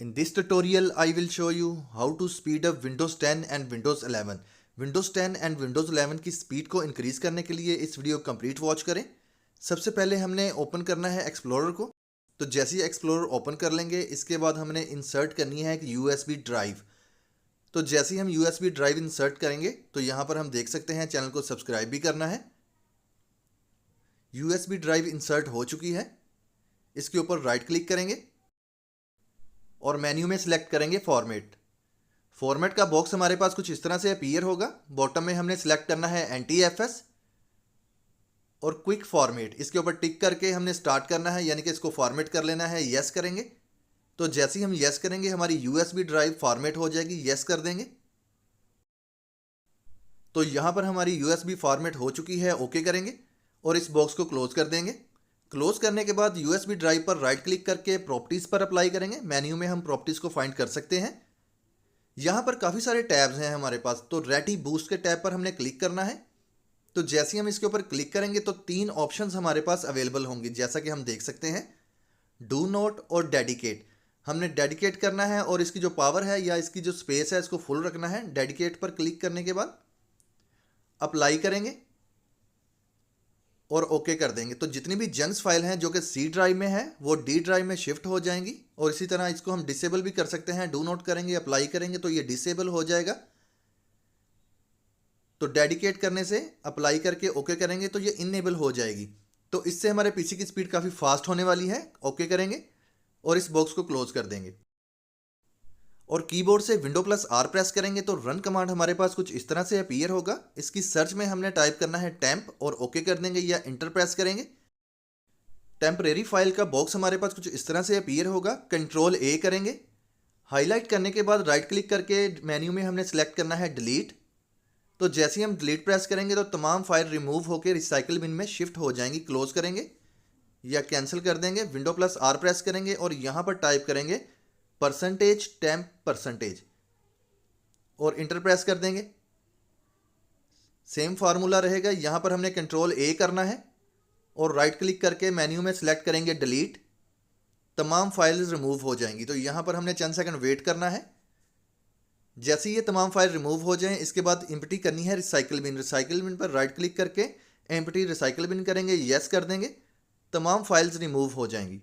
In this tutorial, I will show you how to speed up Windows 10 and Windows 11. Windows 10 and Windows 11 की speed को increase करने के लिए इस video complete watch करें। सबसे पहले हमने ओपन करना है एक्सप्लोरर को। तो जैसे ही एक्सप्लोरर ओपन कर लेंगे, इसके बाद हमने इंसर्ट करनी है एक यूएसबी ड्राइव। तो जैसे ही हम यूएसबी ड्राइव इंसर्ट करेंगे तो यहाँ पर हम देख सकते हैं चैनल को सब्सक्राइब भी करना है। यूएसबी ड्राइव इंसर्ट हो चुकी है। इसके ऊपर राइट क्लिक करेंगे और मेन्यू में सिलेक्ट करेंगे फॉर्मेट का बॉक्स हमारे पास कुछ इस तरह से अपीयर होगा। बॉटम में हमने सिलेक्ट करना है NTFS और क्विक फॉर्मेट। इसके ऊपर टिक करके हमने स्टार्ट करना है, यानी कि इसको फॉर्मेट कर लेना है। यस करेंगे तो जैसे ही हम यस करेंगे हमारी यूएसबी ड्राइव फॉर्मेट हो जाएगी। यस कर देंगे तो यहां पर हमारी यूएसबी फॉर्मेट हो चुकी है। ओके करेंगे और इस बॉक्स को क्लोज कर देंगे। क्लोज करने के बाद यूएसबी ड्राइव पर राइट क्लिक करके प्रॉपर्टीज पर अप्लाई करेंगे। मेन्यू में हम प्रॉपर्टीज को फाइंड कर सकते हैं। यहां पर काफ़ी सारे टैब्स हैं हमारे पास। तो रेडी बूस्ट के टैब पर हमने क्लिक करना है। तो जैसे ही हम इसके ऊपर क्लिक करेंगे तो 3 ऑप्शंस हमारे पास अवेलेबल होंगे, जैसा कि हम देख सकते हैं, डू नोट और डेडिकेट। हमने डेडिकेट करना है और इसकी जो पावर है या इसकी जो स्पेस है इसको फुल रखना है। डेडिकेट पर क्लिक करने के बाद अप्लाई करेंगे और ओके कर देंगे। तो जितनी भी जंक्स फाइल हैं जो कि सी ड्राइव में है वो डी ड्राइव में शिफ्ट हो जाएंगी। और इसी तरह इसको हम डिसेबल भी कर सकते हैं। डू नोट करेंगे, अप्लाई करेंगे तो ये डिसेबल हो जाएगा। तो डेडिकेट करने से अप्लाई करके ओके करेंगे तो ये इनेबल हो जाएगी। तो इससे हमारे पीसी की स्पीड काफ़ी फास्ट होने वाली है। ओके करेंगे और इस बॉक्स को क्लोज कर देंगे और कीबोर्ड से Window+R प्रेस करेंगे तो रन कमांड हमारे पास कुछ इस तरह से अपीयर होगा। इसकी सर्च में हमने टाइप करना है टेम्प और ओके कर देंगे या इंटर प्रेस करेंगे। टेम्परेरी फाइल का बॉक्स हमारे पास कुछ इस तरह से अपीयर होगा। कंट्रोल A करेंगे। हाईलाइट करने के बाद राइट क्लिक करके मेन्यू में हमने सेलेक्ट करना है डिलीट। तो जैसे ही हम डिलीट प्रेस करेंगे तो तमाम फाइल रिमूव होकर रिसाइकिल बिन में शिफ्ट हो जाएंगी। क्लोज करेंगे या कैंसिल कर देंगे। Window+R प्रेस करेंगे और यहाँ पर टाइप करेंगे %temp% और इंटर प्रेस कर देंगे। सेम फार्मूला रहेगा। यहाँ पर हमने कंट्रोल A करना है और राइट क्लिक करके मेन्यू में सिलेक्ट करेंगे डिलीट। तमाम फाइल्स रिमूव हो जाएंगी। तो यहाँ पर हमने चंद सेकंड वेट करना है। जैसे ये तमाम फाइल रिमूव हो जाएं, इसके बाद एम्प्टी करनी है रिसाइकिल बिन। रिसाइकिल बिन पर राइट क्लिक करके एम्प्टी रिसाइकिल बिन करेंगे। यस कर देंगे, तमाम फाइल्स रिमूव हो जाएंगी।